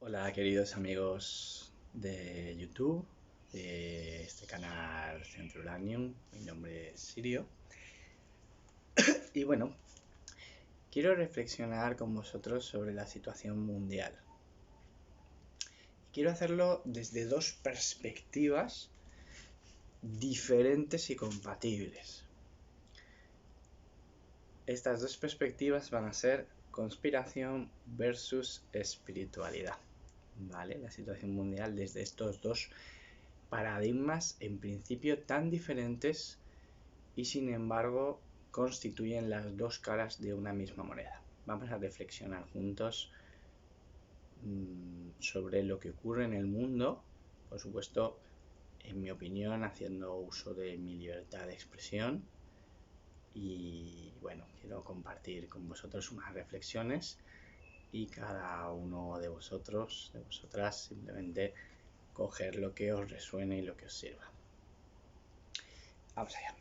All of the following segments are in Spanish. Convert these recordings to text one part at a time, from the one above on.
Hola queridos amigos de YouTube, de este canal Centruranium, mi nombre es Sirio. Y bueno, quiero reflexionar con vosotros sobre la situación mundial. Quiero hacerlo desde dos perspectivas diferentes y compatibles. Estas dos perspectivas van a ser conspiración versus espiritualidad, ¿vale? La situación mundial desde estos dos paradigmas en principio tan diferentes y sin embargo constituyen las dos caras de una misma moneda. Vamos a reflexionar juntos sobre lo que ocurre en el mundo, por supuesto, en mi opinión, haciendo uso de mi libertad de expresión. Y bueno, quiero compartir con vosotros unas reflexiones y cada uno de vosotros, de vosotras, simplemente coger lo que os resuene y lo que os sirva. Vamos allá.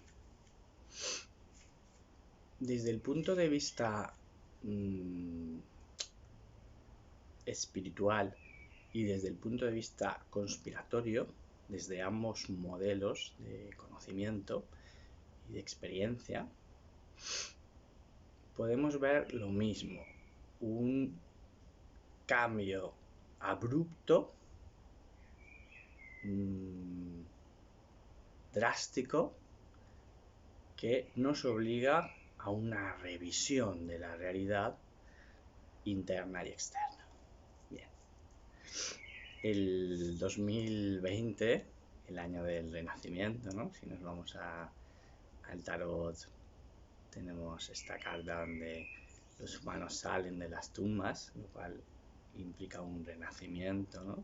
Desde el punto de vista espiritual y desde el punto de vista conspiratorio, desde ambos modelos de conocimiento y de experiencia, podemos ver lo mismo, un cambio abrupto, drástico, que nos obliga a una revisión de la realidad interna y externa. Bien. El 2020, el año del renacimiento, ¿no? Si nos vamos al tarot, tenemos esta carta donde los humanos salen de las tumbas, lo cual implica un renacimiento, ¿no?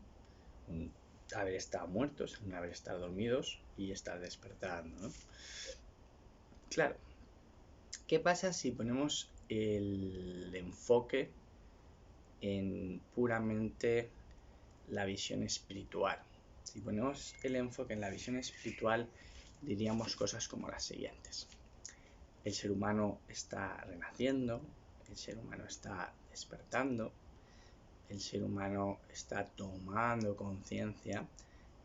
Un haber estado muertos, un haber estado dormidos y estar despertando, ¿no? Claro, ¿qué pasa si ponemos el enfoque en puramente la visión espiritual? Si ponemos el enfoque en la visión espiritual, diríamos cosas como las siguientes. El ser humano está renaciendo, el ser humano está despertando, el ser humano está tomando conciencia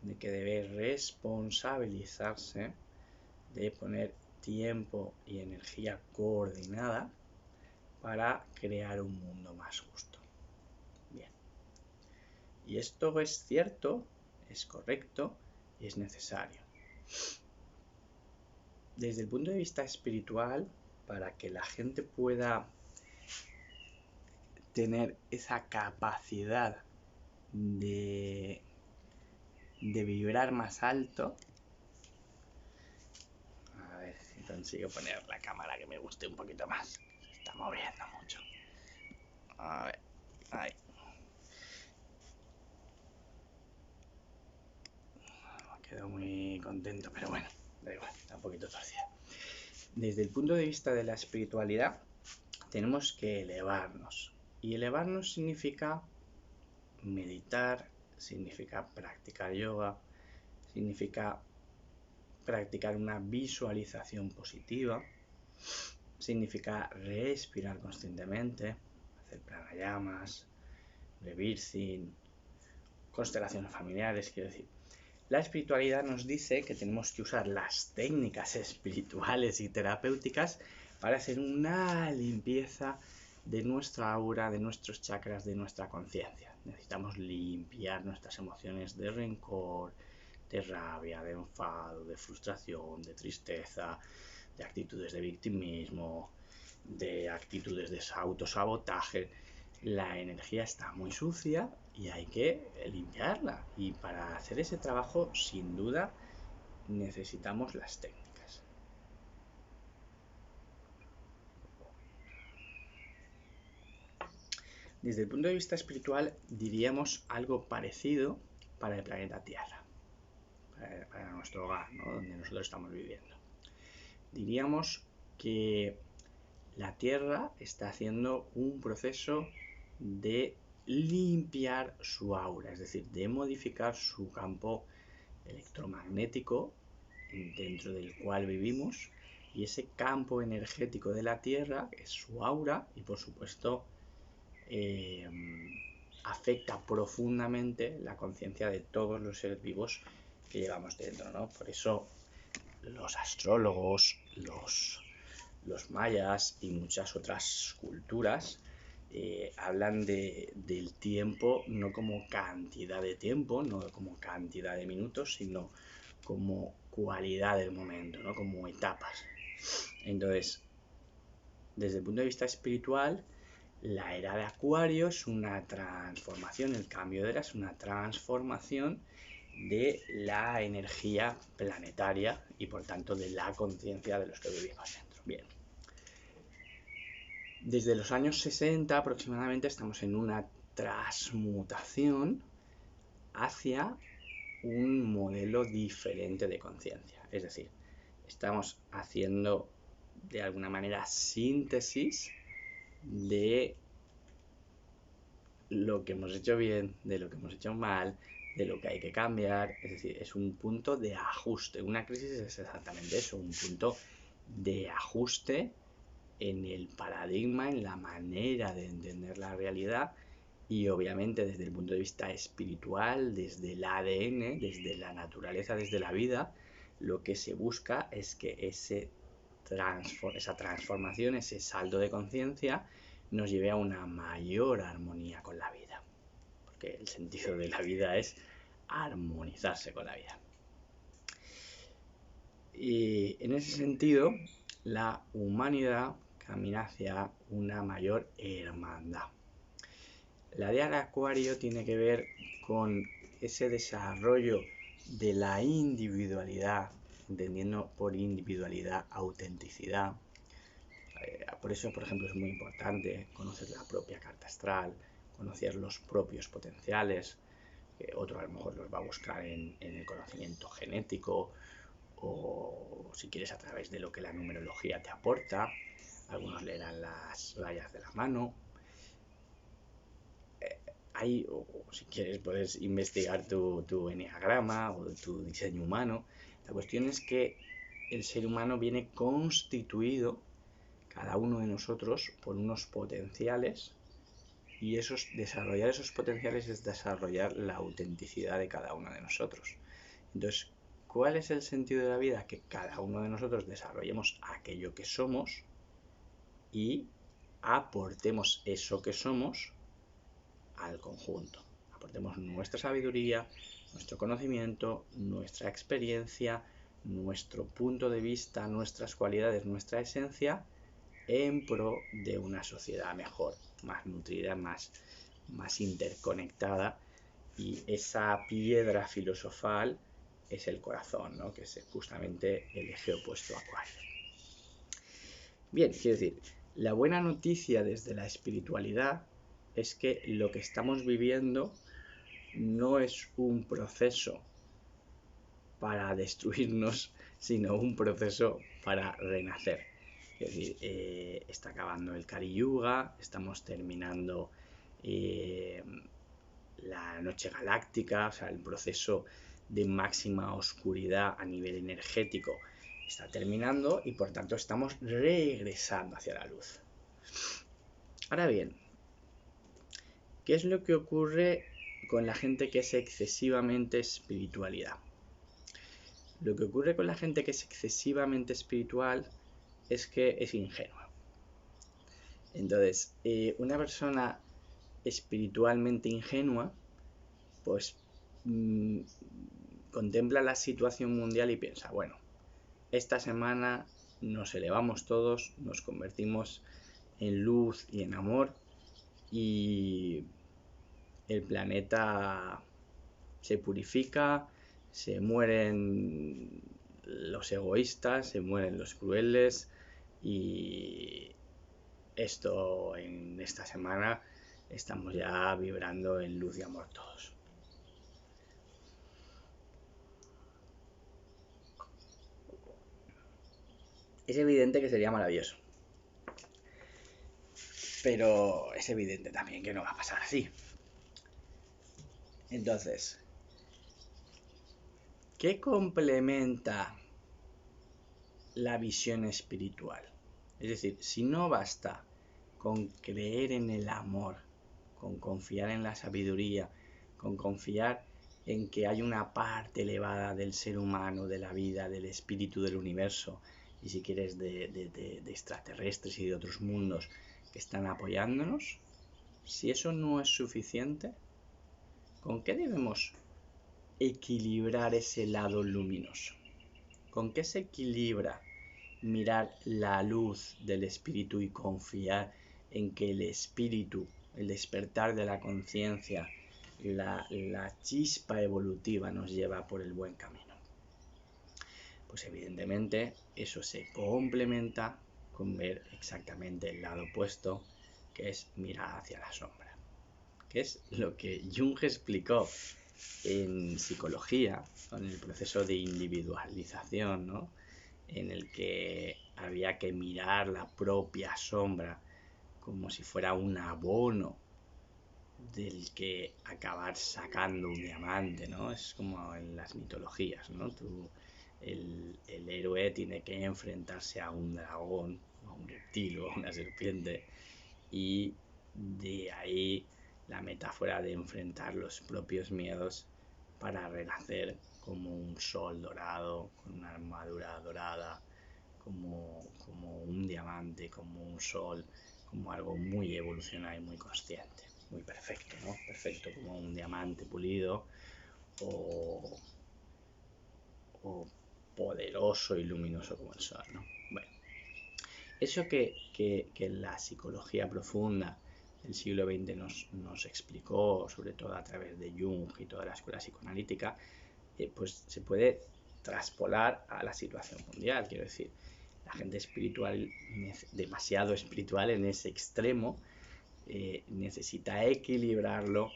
de que debe responsabilizarse de poner tiempo y energía coordinada para crear un mundo más justo. Bien. Y esto es cierto, es correcto y es necesario. Desde el punto de vista espiritual, para que la gente pueda tener esa capacidad de vibrar más alto, a ver si consigo poner la cámara que me guste un poquito más, se está moviendo mucho. A ver, ahí. Quedo muy contento, pero bueno, da igual, está un poquito torcida. Desde el punto de vista de la espiritualidad, tenemos que elevarnos. Y elevarnos significa meditar, significa practicar yoga, significa practicar una visualización positiva, significa respirar conscientemente, hacer pranayamas, rebirthing, constelaciones familiares, quiero decir. La espiritualidad nos dice que tenemos que usar las técnicas espirituales y terapéuticas para hacer una limpieza de nuestra aura, de nuestros chakras, de nuestra conciencia. Necesitamos limpiar nuestras emociones de rencor, de rabia, de enfado, de frustración, de tristeza, de actitudes de victimismo, de actitudes de autosabotaje. La energía está muy sucia y hay que limpiarla. Y para hacer ese trabajo, sin duda, necesitamos las técnicas. Desde el punto de vista espiritual, diríamos algo parecido para el planeta Tierra, para nuestro hogar, ¿no? Donde nosotros estamos viviendo. Diríamos que la Tierra está haciendo un proceso de limpiar su aura, es decir, de modificar su campo electromagnético dentro del cual vivimos, y ese campo energético de la Tierra es su aura y por supuesto afecta profundamente la conciencia de todos los seres vivos que llevamos dentro, ¿no? Por eso los astrólogos, los mayas y muchas otras culturas hablan del tiempo no como cantidad de tiempo, no como cantidad de minutos, sino como cualidad del momento, ¿no? Como etapas. Entonces, desde el punto de vista espiritual, la era de Acuario es una transformación, el cambio de era es una transformación de la energía planetaria y por tanto de la conciencia de los que vivimos dentro. Bien. Desde los años 60 aproximadamente estamos en una transmutación hacia un modelo diferente de conciencia. Es decir, estamos haciendo de alguna manera síntesis de lo que hemos hecho bien, de lo que hemos hecho mal, de lo que hay que cambiar. Es decir, es un punto de ajuste. Una crisis es exactamente eso, un punto de ajuste en el paradigma, en la manera de entender la realidad y obviamente desde el punto de vista espiritual, desde el ADN, desde la naturaleza, desde la vida, lo que se busca es que esa transformación, ese salto de conciencia nos lleve a una mayor armonía con la vida, porque el sentido de la vida es armonizarse con la vida. Y en ese sentido, la humanidad camina hacia una mayor hermandad. La era de Acuario tiene que ver con ese desarrollo de la individualidad, entendiendo por individualidad autenticidad. Por eso, por ejemplo, es muy importante conocer la propia carta astral, conocer los propios potenciales, que otro a lo mejor los va a buscar en el conocimiento genético o si quieres a través de lo que la numerología te aporta. Algunos leerán las rayas de la mano. O si quieres puedes investigar tu enneagrama o tu diseño humano. La cuestión es que el ser humano viene constituido, cada uno de nosotros, por unos potenciales y desarrollar esos potenciales es desarrollar la autenticidad de cada uno de nosotros. Entonces, ¿cuál es el sentido de la vida? Que cada uno de nosotros desarrollemos aquello que somos y aportemos eso que somos al conjunto. Aportemos nuestra sabiduría, nuestro conocimiento, nuestra experiencia, nuestro punto de vista, nuestras cualidades, nuestra esencia en pro de una sociedad mejor, más nutrida, más interconectada. Y esa piedra filosofal es el corazón, ¿no? Que es justamente el eje opuesto a Acuario. Bien, quiero decir, la buena noticia desde la espiritualidad es que lo que estamos viviendo no es un proceso para destruirnos, sino un proceso para renacer. Es decir, está acabando el Kali Yuga, estamos terminando la noche galáctica, o sea, el proceso de máxima oscuridad a nivel energético está terminando y por tanto estamos regresando hacia la luz. Ahora bien, ¿qué es lo que ocurre con la gente que es excesivamente espiritualidad? Lo que ocurre con la gente que es excesivamente espiritual es que es ingenua. Entonces, una persona espiritualmente ingenua, pues contempla la situación mundial y piensa, bueno, esta semana nos elevamos todos, nos convertimos en luz y en amor y el planeta se purifica, se mueren los egoístas, se mueren los crueles y esto en esta semana estamos ya vibrando en luz y amor todos. Es evidente que sería maravilloso, pero es evidente también que no va a pasar así. Entonces, ¿qué complementa la visión espiritual? Es decir, si no basta con creer en el amor, con confiar en la sabiduría, con confiar en que hay una parte elevada del ser humano, de la vida, del espíritu del universo, y si quieres de extraterrestres y de otros mundos que están apoyándonos, si eso no es suficiente, ¿con qué debemos equilibrar ese lado luminoso? ¿Con qué se equilibra mirar la luz del espíritu y confiar en que el espíritu, el despertar de la conciencia, la chispa evolutiva nos lleva por el buen camino? Pues evidentemente eso se complementa con ver exactamente el lado opuesto, que es mirar hacia la sombra, que es lo que Jung explicó en psicología, con el proceso de individualización, ¿no? En el que había que mirar la propia sombra como si fuera un abono del que acabar sacando un diamante, ¿no? Es como en las mitologías, ¿no? El héroe tiene que enfrentarse a un dragón, a un reptil o a una serpiente, y de ahí la metáfora de enfrentar los propios miedos para renacer como un sol dorado, con una armadura dorada, como un diamante, como un sol, como algo muy evolucionado y muy consciente, muy perfecto, ¿no? Perfecto como un diamante pulido o poderoso y luminoso como el sol, ¿no? Bueno, eso que la psicología profunda del siglo XX nos explicó, sobre todo a través de Jung y toda la escuela psicoanalítica, pues se puede traspolar a la situación mundial. Quiero decir, la gente espiritual, demasiado espiritual en ese extremo, necesita equilibrarlo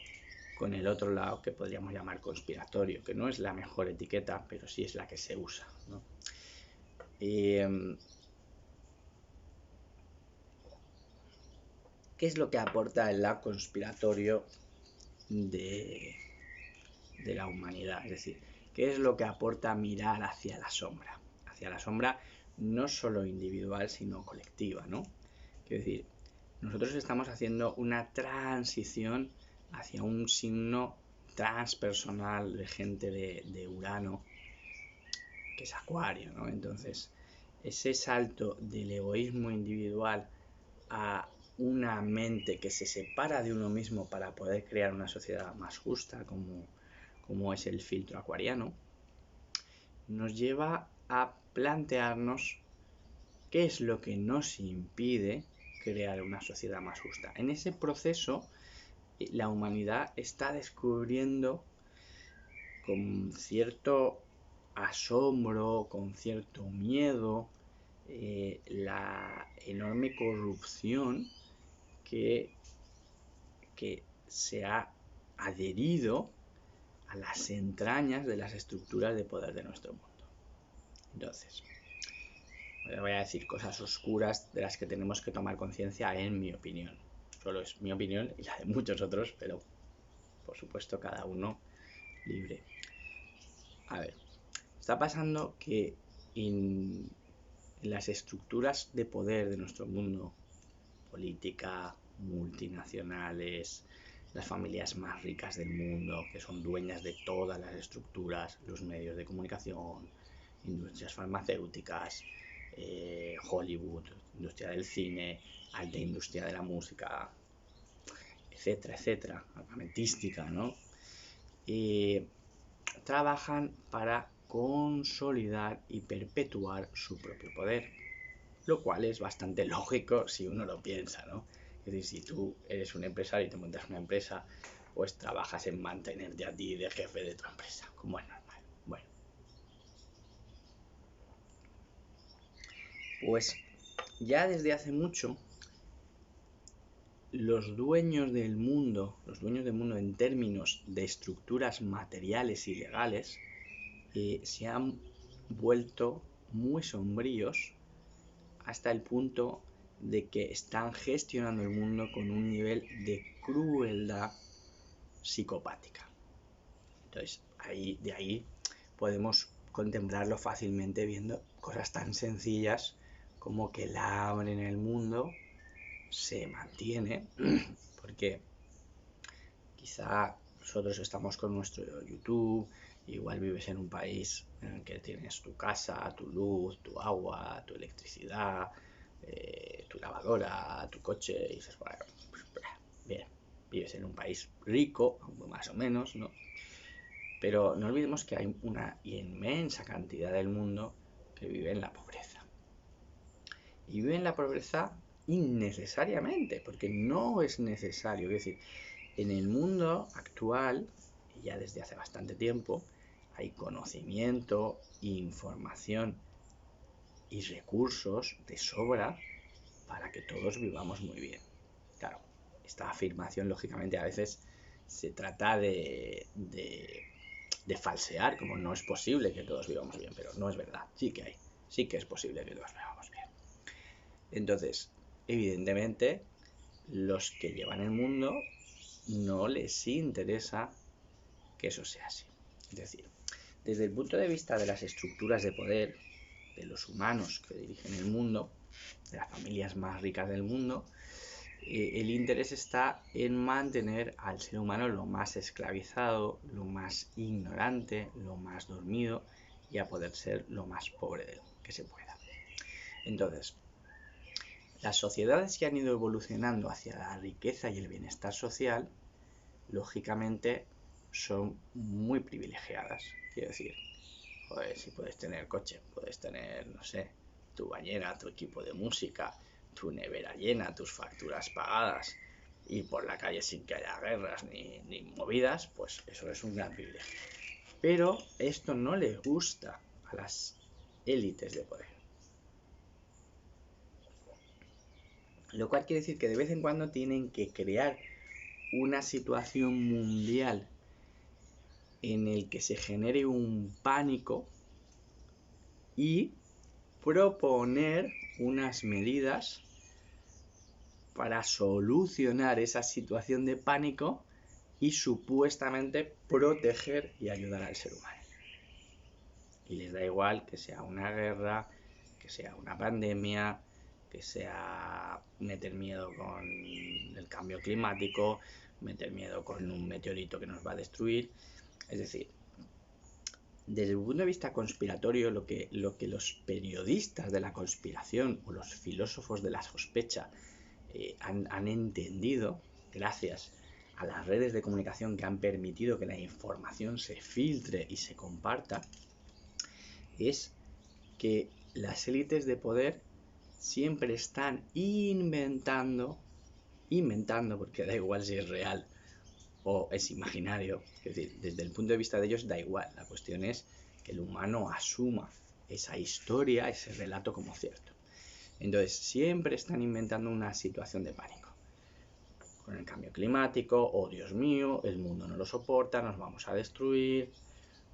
con el otro lado que podríamos llamar conspiratorio, que no es la mejor etiqueta, pero sí es la que se usa, ¿no? ¿Qué es lo que aporta el lado conspiratorio de la humanidad? Es decir, ¿qué es lo que aporta mirar hacia la sombra? Hacia la sombra no solo individual, sino colectiva, ¿no? Quiero decir, nosotros estamos haciendo una transición hacia un signo transpersonal de gente de Urano, que es Acuario, ¿no? Entonces, ese salto del egoísmo individual a una mente que se separa de uno mismo para poder crear una sociedad más justa, como es el filtro acuariano, nos lleva a plantearnos qué es lo que nos impide crear una sociedad más justa. En ese proceso, la humanidad está descubriendo con cierto asombro, con cierto miedo, la enorme corrupción que se ha adherido a las entrañas de las estructuras de poder de nuestro mundo. Entonces, voy a decir cosas oscuras de las que tenemos que tomar conciencia, en mi opinión. Solo es mi opinión y la de muchos otros, pero por supuesto cada uno libre. A ver, está pasando que en las estructuras de poder de nuestro mundo, política, multinacionales, las familias más ricas del mundo, que son dueñas de todas las estructuras, los medios de comunicación, industrias farmacéuticas, Hollywood, industria del cine, alta industria de la música, etcétera, etcétera, armamentística, ¿no? Trabajan para consolidar y perpetuar su propio poder, lo cual es bastante lógico si uno lo piensa, ¿no? Es decir, si tú eres un empresario y te montas una empresa, pues trabajas en mantenerte a ti de jefe de tu empresa, como es normal. Bueno, pues ya desde hace mucho los dueños del mundo en términos de estructuras materiales y legales, se han vuelto muy sombríos hasta el punto de que están gestionando el mundo con un nivel de crueldad psicopática. Entonces, de ahí podemos contemplarlo fácilmente viendo cosas tan sencillas como que el hambre en el mundo se mantiene porque Quizá nosotros estamos con nuestro YouTube, igual vives en un país en el que tienes tu casa, tu luz, tu agua, tu electricidad, tu lavadora, tu coche, y dices, bueno, pues, bien, vives en un país rico, más o menos, ¿no? Pero no olvidemos que hay una inmensa cantidad del mundo que vive en la pobreza. Y vive en la pobreza innecesariamente, porque no es necesario. Es decir, en el mundo actual, y ya desde hace bastante tiempo, hay conocimiento, información y recursos de sobra para que todos vivamos muy bien. Claro, esta afirmación, lógicamente, a veces se trata de falsear, como no es posible que todos vivamos bien, pero no es verdad, sí que es posible que todos vivamos bien. Entonces, evidentemente, los que llevan el mundo no les interesa que eso sea así. Es decir, desde el punto de vista de las estructuras de poder, de los humanos que dirigen el mundo, de las familias más ricas del mundo, el interés está en mantener al ser humano lo más esclavizado, lo más ignorante, lo más dormido y a poder ser lo más pobre que se pueda. Entonces, las sociedades que han ido evolucionando hacia la riqueza y el bienestar social, lógicamente, son muy privilegiadas. Quiero decir, joder, si puedes tener coche, puedes tener, no sé, tu bañera, tu equipo de música, tu nevera llena, tus facturas pagadas, y por la calle sin que haya guerras ni movidas, pues eso es un gran privilegio. Pero esto no le gusta a las élites de poder. Lo cual quiere decir que de vez en cuando tienen que crear una situación mundial en el que se genere un pánico y proponer unas medidas para solucionar esa situación de pánico y supuestamente proteger y ayudar al ser humano. Y les da igual que sea una guerra, que sea una pandemia, que sea meter miedo con el cambio climático, meter miedo con un meteorito que nos va a destruir. Es decir, desde el punto de vista conspiratorio, lo que los periodistas de la conspiración o los filósofos de la sospecha han entendido, gracias a las redes de comunicación que han permitido que la información se filtre y se comparta, es que las élites de poder siempre están inventando, porque da igual si es real o es imaginario, es decir, desde el punto de vista de ellos da igual, la cuestión es que el humano asuma esa historia, ese relato como cierto. Entonces, siempre están inventando una situación de pánico. Con el cambio climático, oh Dios mío, el mundo no lo soporta, nos vamos a destruir.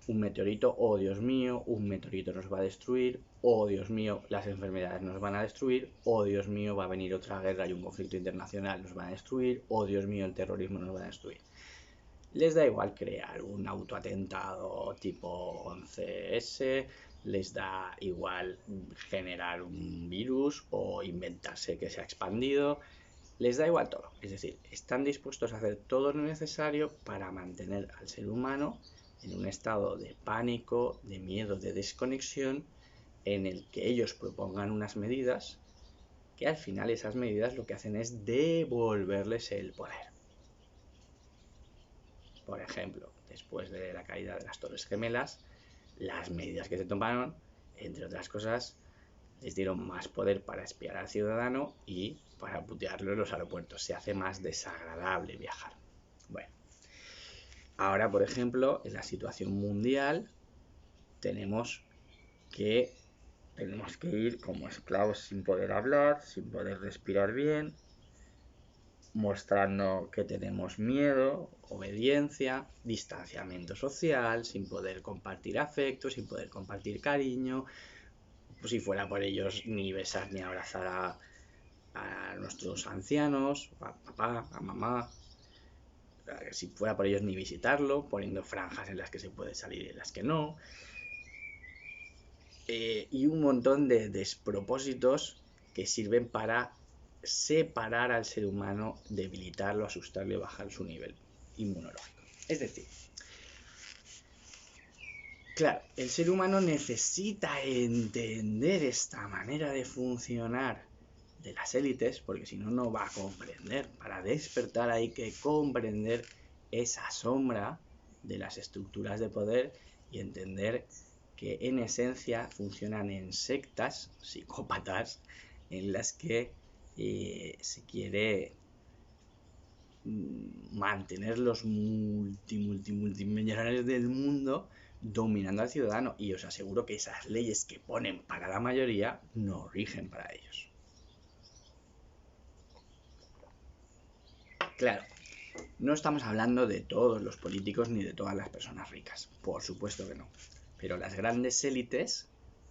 Un meteorito, oh Dios mío, un meteorito nos va a destruir. Oh Dios mío, las enfermedades nos van a destruir. Oh Dios mío, va a venir otra guerra y un conflicto internacional, nos van a destruir. Oh Dios mío, el terrorismo nos va a destruir. Les da igual crear un autoatentado tipo 11S, les da igual generar un virus o inventarse que se ha expandido, les da igual todo. Es decir, están dispuestos a hacer todo lo necesario para mantener al ser humano en un estado de pánico, de miedo, de desconexión, en el que ellos propongan unas medidas que al final esas medidas lo que hacen es devolverles el poder. Por ejemplo, después de la caída de las Torres Gemelas, las medidas que se tomaron, entre otras cosas, les dieron más poder para espiar al ciudadano y para putearlo en los aeropuertos. Se hace más desagradable viajar. Bueno, ahora, por ejemplo, en la situación mundial, tenemos que ir como esclavos sin poder hablar, sin poder respirar bien, mostrando que tenemos miedo, obediencia, distanciamiento social, sin poder compartir afecto, sin poder compartir cariño. Pues si fuera por ellos, ni besar ni abrazar a nuestros ancianos, a papá, a mamá. Si fuera por ellos, ni visitarlo, poniendo franjas en las que se puede salir y en las que no. Y un montón de despropósitos que sirven para separar al ser humano, debilitarlo, asustarlo y bajar su nivel. inmunológico. Es decir, claro, el ser humano necesita entender esta manera de funcionar de las élites, porque si no, no va a comprender. Para despertar hay que comprender esa sombra de las estructuras de poder y entender que en esencia funcionan en sectas psicópatas en las que se quiere mantener los multimillonarios del mundo dominando al ciudadano, y os aseguro que esas leyes que ponen para la mayoría no rigen para ellos. Claro, no estamos hablando de todos los políticos ni de todas las personas ricas, por supuesto que no, pero las grandes élites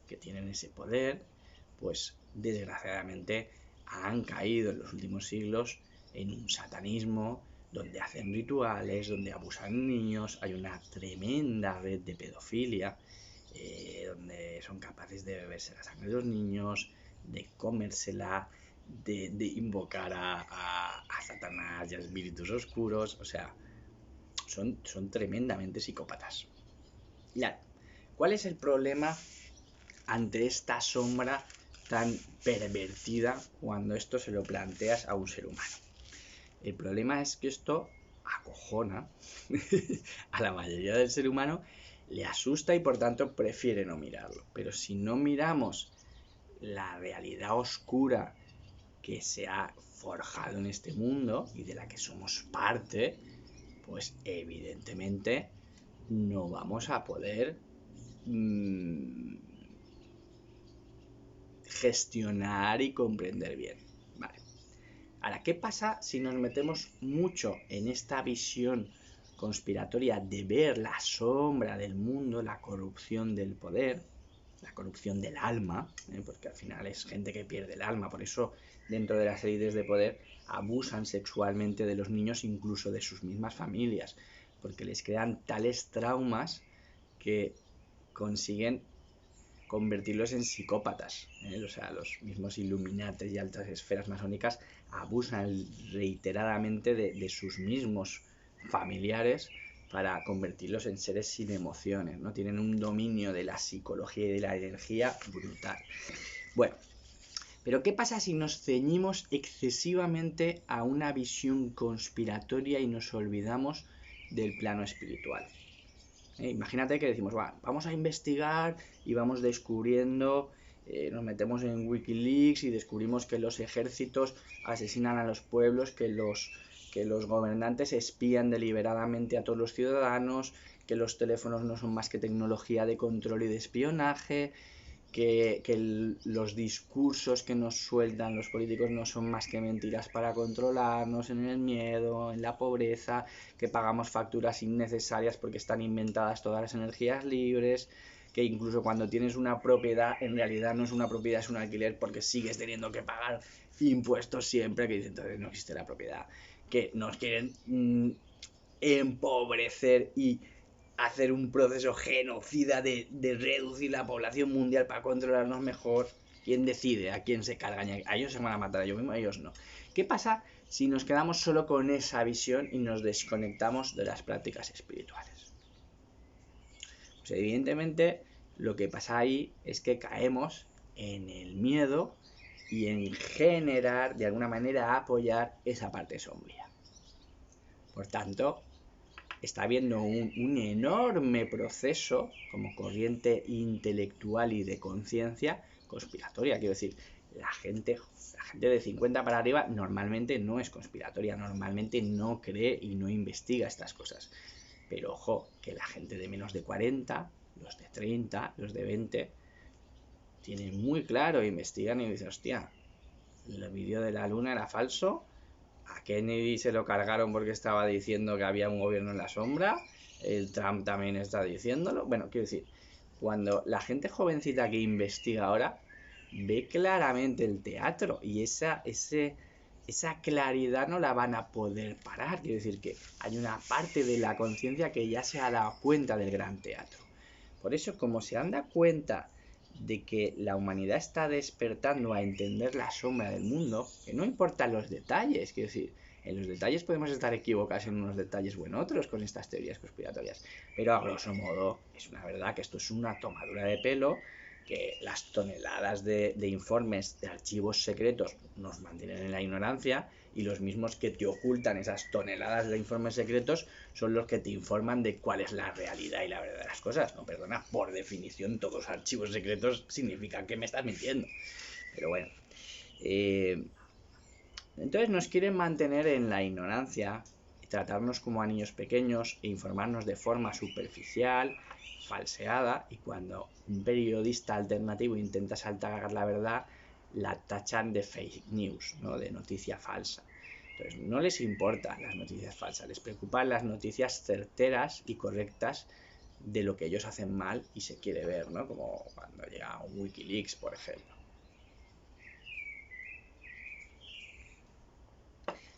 que tienen ese poder, pues desgraciadamente han caído en los últimos siglos en un satanismo donde hacen rituales, donde abusan de niños, hay una tremenda red de pedofilia, donde son capaces de beberse la sangre de los niños, de comérsela, de invocar a Satanás y a espíritus oscuros, o sea, son tremendamente psicópatas. Ya, ¿cuál es el problema ante esta sombra tan pervertida cuando esto se lo planteas a un ser humano? El problema es que esto acojona a la mayoría del ser humano, le asusta y por tanto prefiere no mirarlo. Pero si no miramos la realidad oscura que se ha forjado en este mundo y de la que somos parte, pues evidentemente no vamos a poder gestionar y comprender bien. Vale. Ahora, ¿qué pasa si nos metemos mucho en esta visión conspiratoria de ver la sombra del mundo, la corrupción del poder, la corrupción del alma, porque al final es gente que pierde el alma, por eso dentro de las élites de poder abusan sexualmente de los niños, incluso de sus mismas familias, porque les crean tales traumas que consiguen convertirlos en psicópatas, o sea, los mismos Illuminates y altas esferas masónicas abusan reiteradamente de sus mismos familiares para convertirlos en seres sin emociones, ¿no? Tienen un dominio de la psicología y de la energía brutal. Bueno, pero ¿qué pasa si nos ceñimos excesivamente a una visión conspiratoria y nos olvidamos del plano espiritual? Imagínate que decimos, vamos a investigar y vamos descubriendo, nos metemos en Wikileaks y descubrimos que los ejércitos asesinan a los pueblos, que los gobernantes espían deliberadamente a todos los ciudadanos, que los teléfonos no son más que tecnología de control y de espionaje, que los discursos que nos sueltan los políticos no son más que mentiras para controlarnos en el miedo, en la pobreza, que pagamos facturas innecesarias porque están inventadas todas las energías libres, que incluso cuando tienes una propiedad, en realidad no es una propiedad, es un alquiler porque sigues teniendo que pagar impuestos siempre, que dicen entonces no existe la propiedad, que nos quieren empobrecer y hacer un proceso genocida de reducir la población mundial para controlarnos mejor. ¿Quién decide a quién se cargan? A ellos se van a matar, a ellos mismos, a ellos no. ¿Qué pasa si nos quedamos solo con esa visión y nos desconectamos de las prácticas espirituales? Pues evidentemente lo que pasa ahí es que caemos en el miedo y en generar, de alguna manera, apoyar esa parte sombría. Por tanto, está habiendo un enorme proceso como corriente intelectual y de conciencia conspiratoria. Quiero decir, la gente de 50 para arriba normalmente no es conspiratoria, normalmente no cree y no investiga estas cosas. Pero ojo, que la gente de menos de 40, los de 30, los de 20, tienen muy claro, investigan y dicen, hostia, el vídeo de la luna era falso. A Kennedy se lo cargaron porque estaba diciendo que había un gobierno en la sombra. El Trump también está diciéndolo. Bueno, quiero decir, cuando la gente jovencita que investiga ahora ve claramente el teatro y esa claridad no la van a poder parar. Quiero decir que hay una parte de la conciencia que ya se ha dado cuenta del gran teatro. Por eso, como se han dado cuenta de que la humanidad está despertando a entender la sombra del mundo, que no importan los detalles, quiero decir, En los detalles podemos estar equivocados en unos detalles o en otros con estas teorías conspiratorias, pero a grosso modo es una verdad que esto es una tomadura de pelo, que las toneladas de informes de archivos secretos nos mantienen en la ignorancia, y los mismos que te ocultan esas toneladas de informes secretos son los que te informan de cuál es la realidad y la verdad de las cosas. No, perdona, por definición todos los archivos secretos significan que me estás mintiendo. Pero bueno, entonces nos quieren mantener en la ignorancia, tratarnos como a niños pequeños e informarnos de forma superficial, falseada, y cuando un periodista alternativo intenta saltar la verdad, la tachan de fake news, ¿no? De noticia falsa. Entonces no les importan las noticias falsas, les preocupan las noticias certeras y correctas de lo que ellos hacen mal y se quiere ver, ¿no? Como cuando llega un Wikileaks, por ejemplo.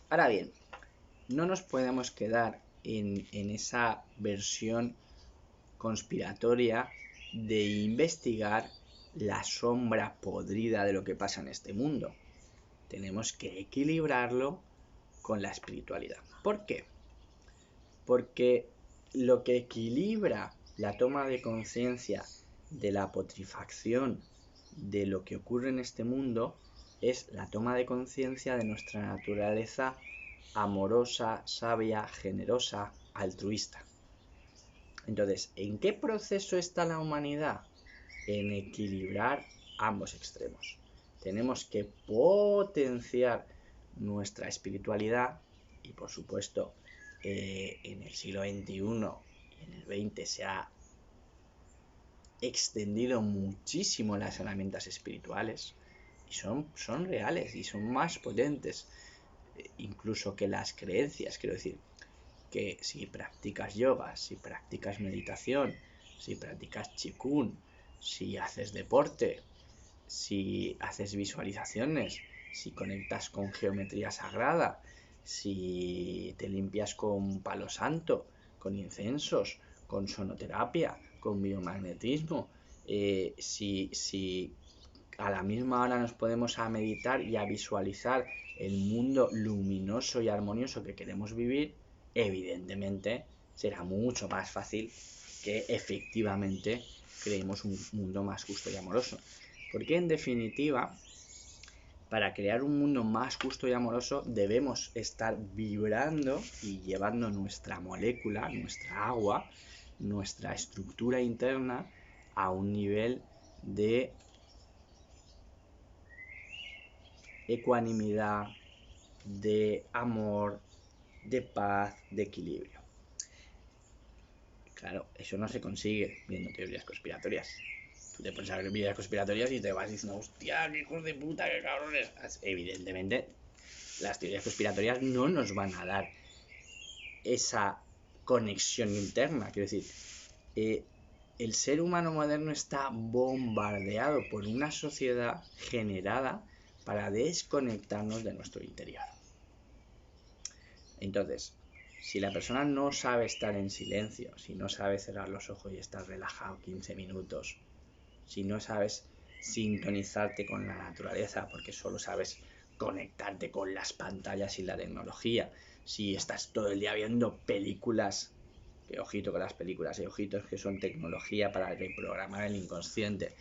Ahora bien, no nos podemos quedar en esa versión conspiratoria de investigar la sombra podrida de lo que pasa en este mundo. Tenemos que equilibrarlo con la espiritualidad. ¿Por qué? Porque lo que equilibra la toma de conciencia de la putrefacción de lo que ocurre en este mundo es la toma de conciencia de nuestra naturaleza amorosa, sabia, generosa, altruista. Entonces, ¿en qué proceso está la humanidad? En equilibrar ambos extremos. Tenemos que potenciar nuestra espiritualidad y, por supuesto, en el siglo XXI y en el XX se ha extendido muchísimo las herramientas espirituales y son reales y son más potentes incluso que las creencias. Quiero decir que si practicas yoga, si practicas meditación, si practicas qigong, si haces deporte, si haces visualizaciones, si conectas con geometría sagrada, si te limpias con palo santo, con inciensos, con sonoterapia, con biomagnetismo, si a la misma hora nos podemos a meditar y a visualizar el mundo luminoso y armonioso que queremos vivir, evidentemente será mucho más fácil que efectivamente creemos un mundo más justo y amoroso. Porque en definitiva, para crear un mundo más justo y amoroso debemos estar vibrando y llevando nuestra molécula, nuestra agua, nuestra estructura interna a un nivel de ecuanimidad, de amor, de paz, de equilibrio. Claro, eso no se consigue viendo teorías conspiratorias. Tú te pones a ver teorías conspiratorias y te vas diciendo, hostia, qué hijos de puta, qué cabrones. Evidentemente, las teorías conspiratorias no nos van a dar esa conexión interna. Quiero decir, el ser humano moderno está bombardeado por una sociedad generada para desconectarnos de nuestro interior. Entonces, si la persona no sabe estar en silencio, si no sabe cerrar los ojos y estar relajado 15 minutos, si no sabes sintonizarte con la naturaleza porque solo sabes conectarte con las pantallas y la tecnología, si estás todo el día viendo películas, que ojito con las películas, ojitos que son tecnología para reprogramar el inconsciente.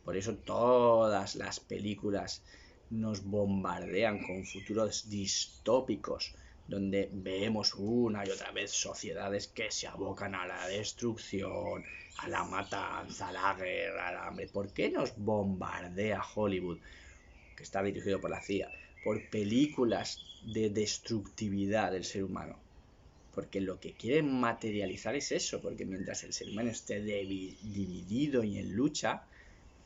Por eso todas las películas nos bombardean con futuros distópicos, donde vemos una y otra vez sociedades que se abocan a la destrucción, a la matanza, a la guerra, al hambre. ¿Por qué nos bombardea Hollywood, que está dirigido por la CIA, por películas de destructividad del ser humano? Porque lo que quieren materializar es eso, porque mientras el ser humano esté dividido y en lucha,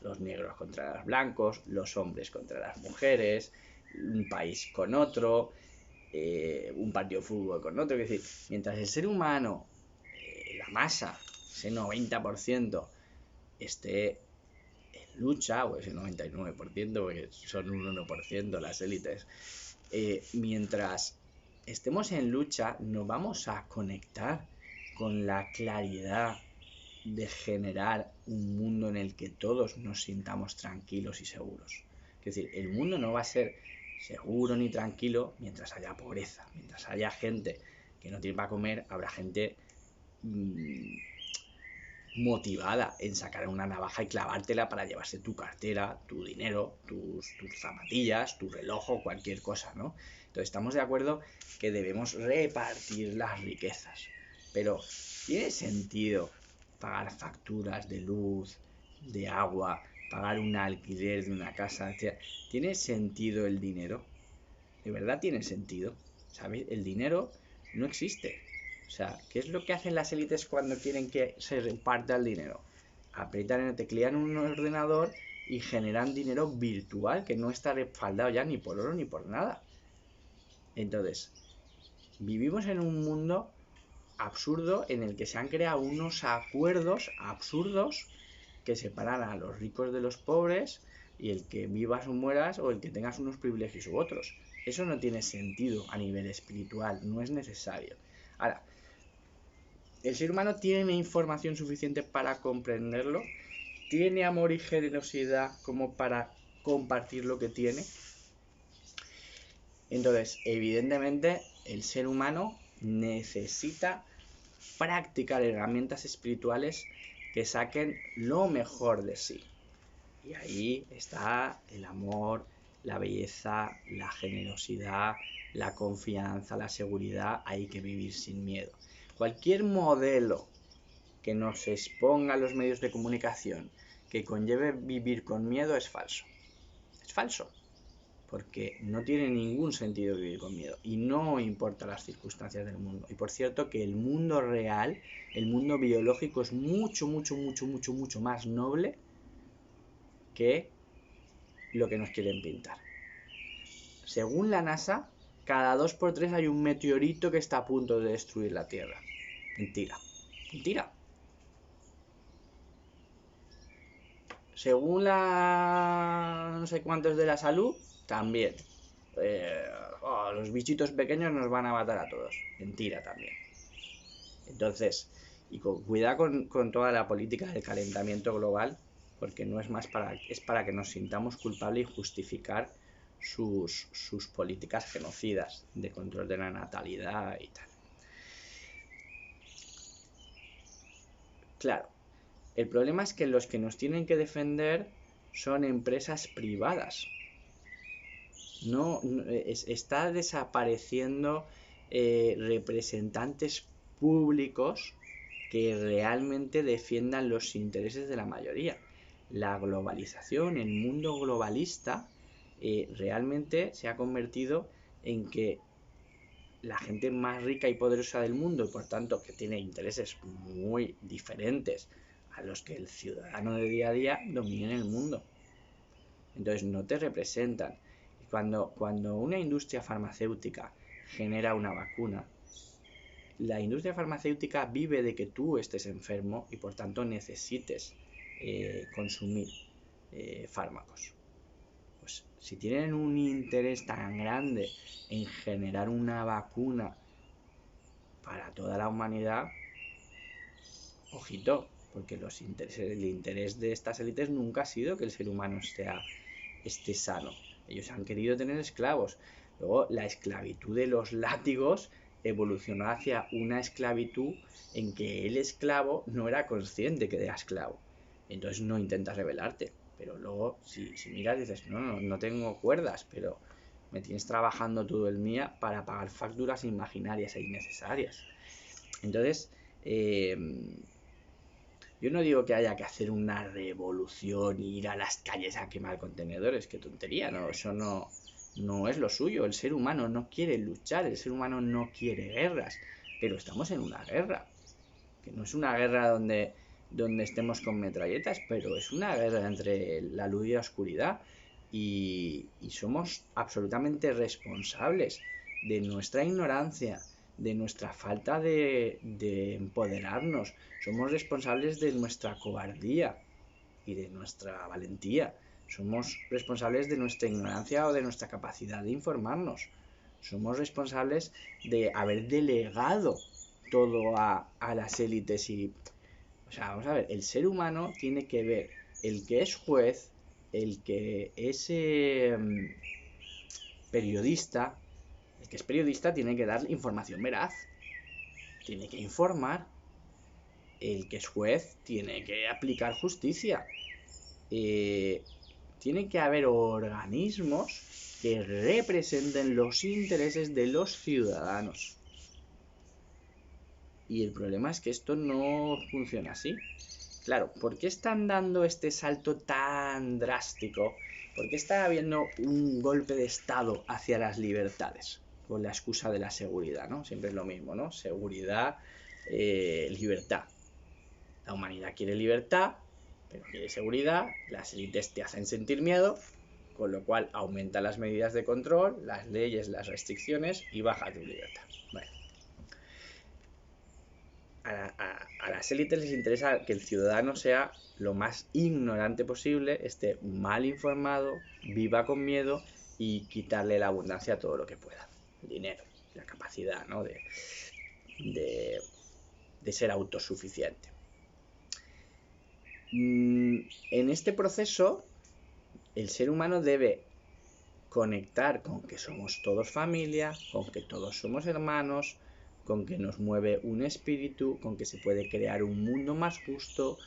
los negros contra los blancos, los hombres contra las mujeres, un país con otro, un partido de fútbol con otro. Es decir, mientras el ser humano, la masa, ese 90%, esté en lucha, o ese 99%, porque son un 1% las élites, mientras estemos en lucha, no vamos a conectar con la claridad de generar un mundo en el que todos nos sintamos tranquilos y seguros. Es decir, el mundo no va a ser seguro ni tranquilo mientras haya pobreza. Mientras haya gente que no tiene para comer, habrá gente motivada en sacar una navaja y clavártela para llevarse tu cartera, tu dinero, tus zapatillas, tu reloj o cualquier cosa, ¿no? Entonces estamos de acuerdo que debemos repartir las riquezas, pero ¿tiene sentido pagar facturas de luz, de agua, pagar un alquiler de una casa? ¿Tiene sentido el dinero? ¿De verdad tiene sentido? ¿Sabéis? El dinero no existe. O sea, ¿qué es lo que hacen las élites cuando quieren que se reparta el dinero? Aprietan en el teclean un ordenador y generan dinero virtual que no está respaldado ya ni por oro ni por nada. Entonces, vivimos en un mundo absurdo en el que se han creado unos acuerdos absurdos que separan a los ricos de los pobres y el que vivas o mueras o el que tengas unos privilegios u otros. Eso no tiene sentido a nivel espiritual, no es necesario. Ahora, ¿el ser humano tiene información suficiente para comprenderlo? ¿Tiene amor y generosidad como para compartir lo que tiene? Entonces, evidentemente, el ser humano necesita practicar herramientas espirituales que saquen lo mejor de sí. Y ahí está el amor, la belleza, la generosidad, la confianza, la seguridad. Hay que vivir sin miedo. Cualquier modelo que nos exponga a los medios de comunicación que conlleve vivir con miedo es falso. Es falso. Porque no tiene ningún sentido vivir con miedo y no importa las circunstancias del mundo. Y por cierto que el mundo real, el mundo biológico es mucho más noble que lo que nos quieren pintar. Según la NASA, cada 2×3 hay un meteorito que está a punto de destruir la Tierra. Mentira. Mentira. Según la no sé cuántos de la salud, también. Los bichitos pequeños nos van a matar a todos. Mentira también. Entonces, y cuidado con toda la política del calentamiento global, porque no es más es para que nos sintamos culpables y justificar sus políticas genocidas de control de la natalidad y tal. Claro, el problema es que los que nos tienen que defender son empresas privadas. Está desapareciendo representantes públicos que realmente defiendan los intereses de la mayoría. La globalización, el mundo globalista, realmente se ha convertido en que la gente más rica y poderosa del mundo, y por tanto que tiene intereses muy diferentes a los que el ciudadano de día a día, dominen el mundo. Entonces no te representan. Cuando una industria farmacéutica genera una vacuna, la industria farmacéutica vive de que tú estés enfermo y por tanto necesites consumir fármacos. Pues si tienen un interés tan grande en generar una vacuna para toda la humanidad, ojito, porque el interés de estas élites nunca ha sido que el ser humano esté sano. Ellos han querido tener esclavos. Luego, la esclavitud de los látigos evolucionó hacia una esclavitud en que el esclavo no era consciente que era esclavo. Entonces no intentas rebelarte. Pero luego, si miras, dices, no tengo cuerdas, pero me tienes trabajando todo el día para pagar facturas imaginarias e innecesarias. Entonces, yo no digo que haya que hacer una revolución e ir a las calles a quemar contenedores, qué tontería, no, eso no es lo suyo. El ser humano no quiere luchar, el ser humano no quiere guerras, pero estamos en una guerra, que no es una guerra donde estemos con metralletas, pero es una guerra entre la luz y la oscuridad y somos absolutamente responsables de nuestra ignorancia, de nuestra falta de empoderarnos. Somos responsables de nuestra cobardía y de nuestra valentía. Somos responsables de nuestra ignorancia o de nuestra capacidad de informarnos. Somos responsables de haber delegado todo a las élites o sea, vamos a ver, el ser humano tiene que ver el que es juez, el que es periodista, tiene que dar información veraz, tiene que informar. El que es juez tiene que aplicar justicia. Tiene que haber organismos que representen los intereses de los ciudadanos. Y el problema es que esto no funciona así. Claro, ¿por qué están dando este salto tan drástico? ¿Por qué está habiendo un golpe de estado hacia las libertades? Con la excusa de la seguridad, ¿no? Siempre es lo mismo, ¿no? Seguridad, libertad. La humanidad quiere libertad, pero quiere seguridad. Las élites te hacen sentir miedo, con lo cual aumenta las medidas de control, las leyes, las restricciones y baja tu libertad. Bueno. A las élites les interesa que el ciudadano sea lo más ignorante posible, esté mal informado, viva con miedo y quitarle la abundancia a todo lo que pueda. El dinero, la capacidad, ¿no? de ser autosuficiente. En este proceso, el ser humano debe conectar con que somos todos familia, con que todos somos hermanos, con que nos mueve un espíritu, con que se puede crear un mundo más justo,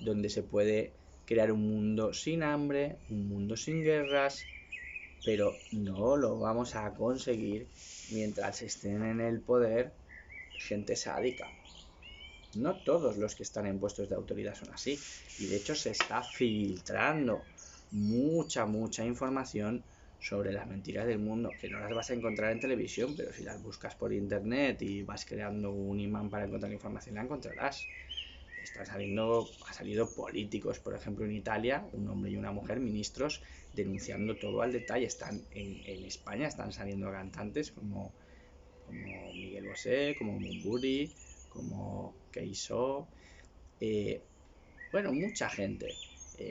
donde se puede crear un mundo sin hambre, un mundo sin guerras, pero no lo vamos a conseguir mientras estén en el poder gente sádica. No todos los que están en puestos de autoridad son así, y de hecho se está filtrando mucha información sobre las mentiras del mundo, que no las vas a encontrar en televisión, pero si las buscas por internet y vas creando un imán para encontrar información, la encontrarás. Ha salido políticos, por ejemplo, en Italia, un hombre y una mujer, ministros, denunciando todo al detalle. Están en España, están saliendo cantantes como Miguel Bosé, como Mumburi, como Keiso, bueno, mucha gente.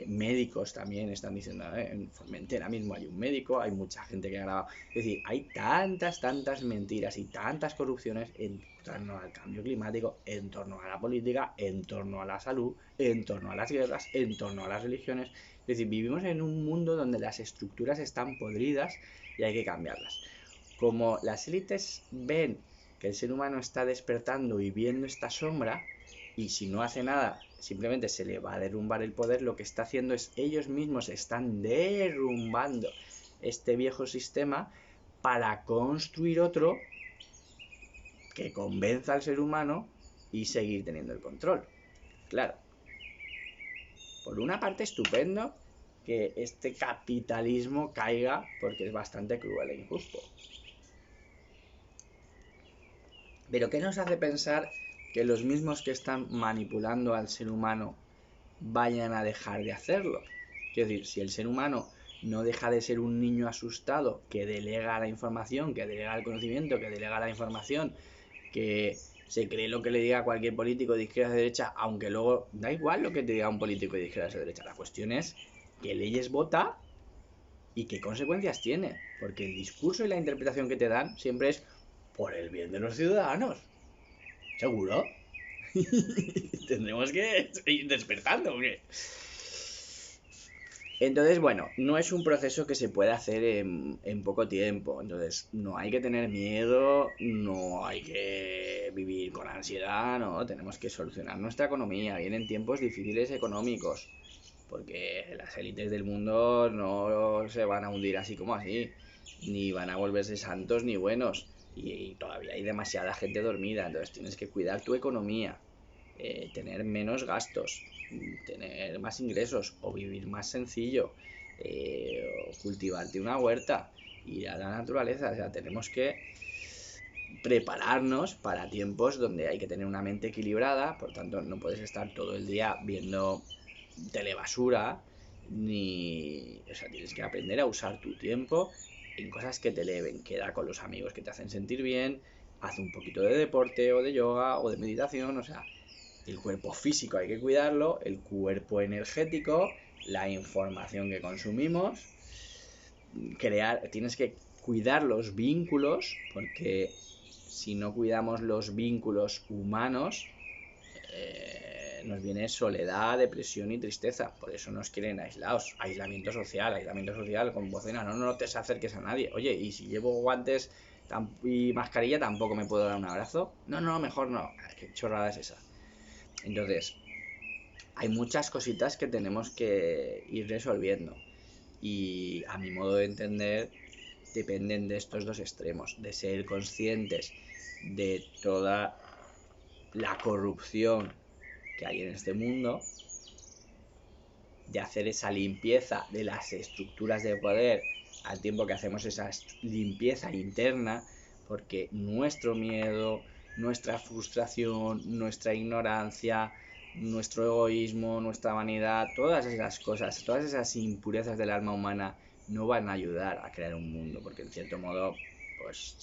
Médicos también están diciendo, en Formentera mismo hay un médico, hay mucha gente que ha grabado. Es decir, hay tantas mentiras y tantas corrupciones en torno al cambio climático, en torno a la política, en torno a la salud, en torno a las guerras, en torno a las religiones. Es decir, vivimos en un mundo donde las estructuras están podridas y hay que cambiarlas. Como las élites ven que el ser humano está despertando y viendo esta sombra, y si no hace nada, simplemente se le va a derrumbar el poder, lo que está haciendo es ellos mismos están derrumbando este viejo sistema para construir otro que convenza al ser humano y seguir teniendo el control. Claro, por una parte estupendo que este capitalismo caiga porque es bastante cruel e injusto. Pero ¿qué nos hace pensar que los mismos que están manipulando al ser humano vayan a dejar de hacerlo? Es decir, si el ser humano no deja de ser un niño asustado que delega la información, que delega el conocimiento, que delega la información, que se cree lo que le diga cualquier político de izquierda o de derecha, aunque luego da igual lo que te diga un político de izquierda o de derecha, la cuestión es qué leyes vota y qué consecuencias tiene, porque el discurso y la interpretación que te dan siempre es por el bien de los ciudadanos. ¿Seguro? Tendremos que ir despertando, ¿o qué? Entonces, bueno, no es un proceso que se pueda hacer en poco tiempo. Entonces, no hay que tener miedo, no hay que vivir con ansiedad, no. Tenemos que solucionar nuestra economía. Vienen tiempos difíciles económicos, porque las élites del mundo no se van a hundir así como así, ni van a volverse santos ni buenos. Y todavía hay demasiada gente dormida, entonces tienes que cuidar tu economía, tener menos gastos, tener más ingresos o vivir más sencillo, o cultivarte una huerta, ir a la naturaleza. O sea, tenemos que prepararnos para tiempos donde hay que tener una mente equilibrada, por tanto no puedes estar todo el día viendo telebasura, o sea, tienes que aprender a usar tu tiempo en cosas que te eleven, queda con los amigos que te hacen sentir bien, haz un poquito de deporte o de yoga o de meditación. O sea, el cuerpo físico hay que cuidarlo, el cuerpo energético, la información que consumimos, tienes que cuidar los vínculos, porque si no cuidamos los vínculos humanos, nos viene soledad, depresión y tristeza. Por eso nos quieren aislados. Aislamiento social, con bocina. No te acerques a nadie. Oye, y si llevo guantes y mascarilla, tampoco me puedo dar un abrazo. No, mejor no. Qué chorrada es esa. Entonces, hay muchas cositas que tenemos que ir resolviendo. Y a mi modo de entender, dependen de estos dos extremos. De ser conscientes de toda la corrupción que hay en este mundo, de hacer esa limpieza de las estructuras de poder al tiempo que hacemos esa limpieza interna, porque nuestro miedo, nuestra frustración, nuestra ignorancia, nuestro egoísmo, nuestra vanidad, todas esas cosas, todas esas impurezas del alma humana no van a ayudar a crear un mundo, porque en cierto modo pues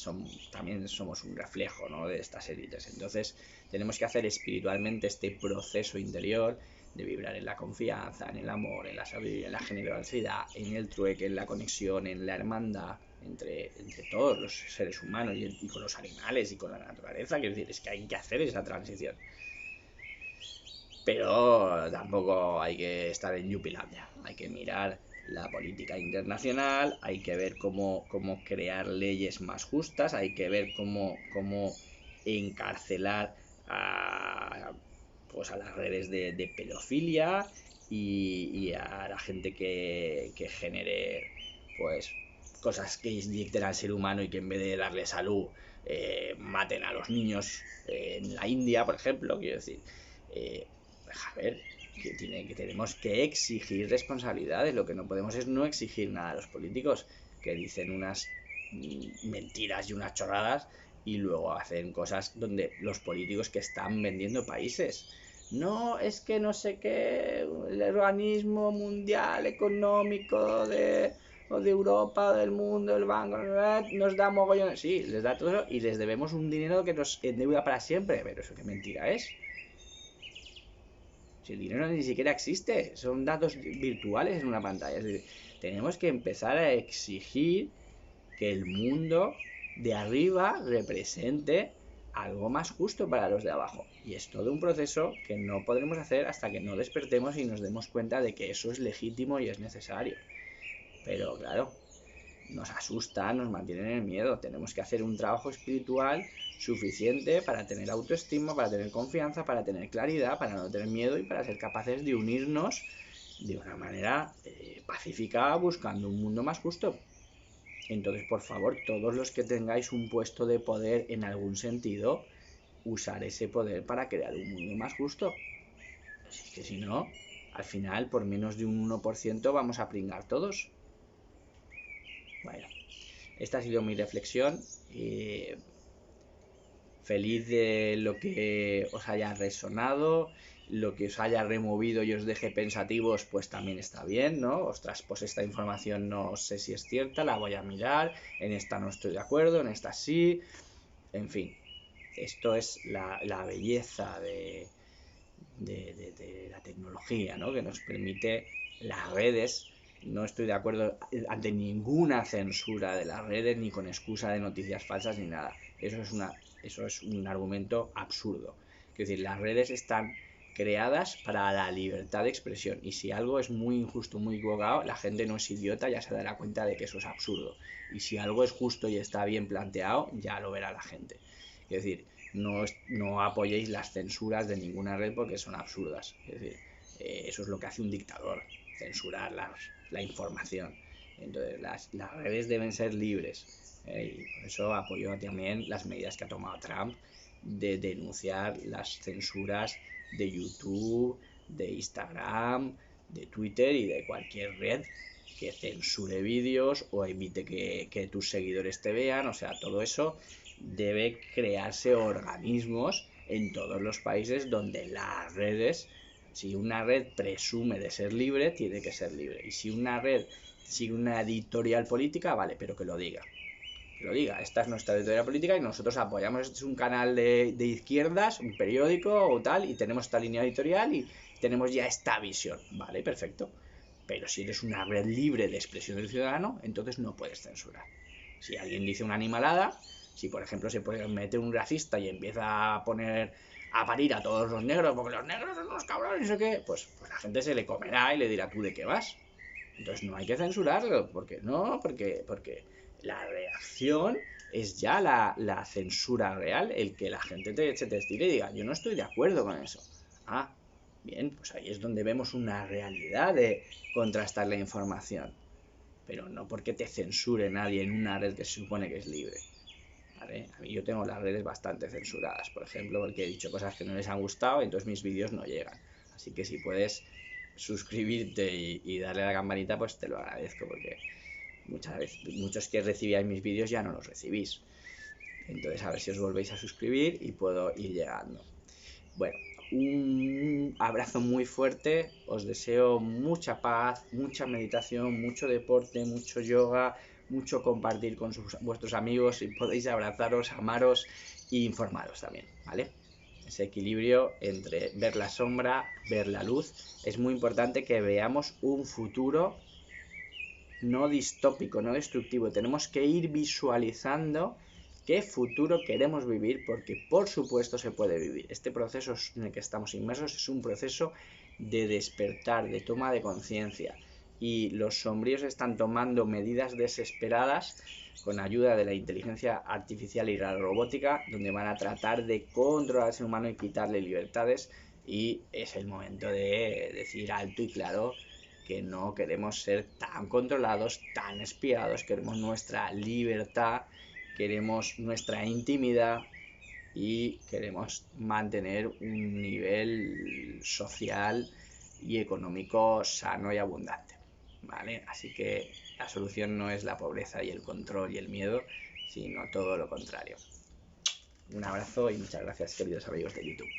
también somos un reflejo, ¿no?, de estas élites. Entonces tenemos que hacer espiritualmente este proceso interior de vibrar en la confianza, en el amor, en la sabiduría, en la generosidad, en el trueque, en la conexión, en la hermandad entre todos los seres humanos y con los animales y con la naturaleza. Quiero decir, es que hay que hacer esa transición. Pero tampoco hay que estar en Yupilandia. Hay que mirar la política internacional, hay que ver cómo crear leyes más justas, hay que ver cómo encarcelar a las redes de pedofilia y a la gente que genere pues cosas que inyecten al ser humano y que en vez de darle salud maten a los niños en la India, por ejemplo. Quiero decir, a ver, que tenemos que exigir responsabilidades. Lo que no podemos es no exigir nada a los políticos, que dicen unas mentiras y unas chorradas y luego hacen cosas donde los políticos que están vendiendo países. No, es que no sé qué, el organismo mundial económico de Europa, del mundo, el banco, nos da mogollón. Sí, les da todo y les debemos un dinero que nos endeuda para siempre. Pero eso qué mentira es. Si el dinero ni siquiera existe, son datos virtuales en una pantalla. Es decir, tenemos que empezar a exigir que el mundo de arriba represente algo más justo para los de abajo. Y es todo un proceso que no podremos hacer hasta que no despertemos y nos demos cuenta de que eso es legítimo y es necesario. Pero claro, nos asusta, nos mantienen en el miedo. Tenemos que hacer un trabajo espiritual suficiente para tener autoestima, para tener confianza, para tener claridad, para no tener miedo y para ser capaces de unirnos de una manera pacífica buscando un mundo más justo. Entonces, por favor, todos los que tengáis un puesto de poder en algún sentido, usar ese poder para crear un mundo más justo. Es que si no, al final, por menos de un 1% vamos a pringar todos. Bueno, esta ha sido mi reflexión. Feliz de lo que os haya resonado, lo que os haya removido y os deje pensativos, pues también está bien, ¿no? Ostras, pues esta información no sé si es cierta, la voy a mirar, en esta no estoy de acuerdo, en esta sí, en fin. Esto es la belleza de la tecnología, ¿no?, que nos permite las redes. No estoy de acuerdo ante ninguna censura de las redes, ni con excusa de noticias falsas ni nada. Eso es un argumento absurdo. Es decir, las redes están creadas para la libertad de expresión, y si algo es muy injusto, muy equivocado, la gente no es idiota, ya se dará cuenta de que eso es absurdo. Y si algo es justo y está bien planteado, ya lo verá la gente. Es decir, no apoyéis las censuras de ninguna red porque son absurdas. Es decir, eso es lo que hace un dictador, censurar la información. Entonces las redes deben ser libres. Y por eso apoyo también las medidas que ha tomado Trump de denunciar las censuras de YouTube, de Instagram, de Twitter y de cualquier red que censure vídeos o evite que tus seguidores te vean. O sea, todo eso debe crearse organismos en todos los países donde las redes, si una red presume de ser libre, tiene que ser libre. Y si una red sigue una editorial política, vale, pero que lo diga. Que lo diga. Esta es nuestra editorial política y nosotros apoyamos. Este es un canal de izquierdas, un periódico o tal, y tenemos esta línea editorial y tenemos ya esta visión. Vale, perfecto. Pero si eres una red libre de expresión del ciudadano, entonces no puedes censurar. Si alguien dice una animalada, si por ejemplo se mete un racista y empieza a poner a parir a todos los negros, porque los negros son unos cabrones, ¿o qué? Pues la gente se le comerá y le dirá, ¿tú de qué vas? Entonces no hay que censurarlo, porque la reacción es ya la censura real, el que la gente se te estire y diga, yo no estoy de acuerdo con eso. Ah, bien, pues ahí es donde vemos una realidad de contrastar la información. Pero no porque te censure nadie en una red que se supone que es libre. ¿Vale? A mí yo tengo las redes bastante censuradas, por ejemplo, porque he dicho cosas que no les han gustado y entonces mis vídeos no llegan. Así que si puedes suscribirte y darle a la campanita, pues te lo agradezco, porque muchas veces, muchos que recibíais mis vídeos ya no los recibís. Entonces a ver si os volvéis a suscribir y puedo ir llegando. Bueno, un abrazo muy fuerte, os deseo mucha paz, mucha meditación, mucho deporte, mucho yoga, mucho compartir con vuestros amigos y podéis abrazaros, amaros e informaros también, ¿vale? Ese equilibrio entre ver la sombra, ver la luz, es muy importante que veamos un futuro no distópico, no destructivo. Tenemos que ir visualizando qué futuro queremos vivir, porque por supuesto se puede vivir. Este proceso en el que estamos inmersos es un proceso de despertar, de toma de conciencia, y los sombríos están tomando medidas desesperadas con ayuda de la inteligencia artificial y la robótica, donde van a tratar de controlar al ser humano y quitarle libertades, y es el momento de decir alto y claro que no queremos ser tan controlados, tan espiados, queremos nuestra libertad, queremos nuestra intimidad y queremos mantener un nivel social y económico sano y abundante, ¿vale? Así que la solución no es la pobreza y el control y el miedo, sino todo lo contrario. Un abrazo y muchas gracias, queridos amigos de YouTube.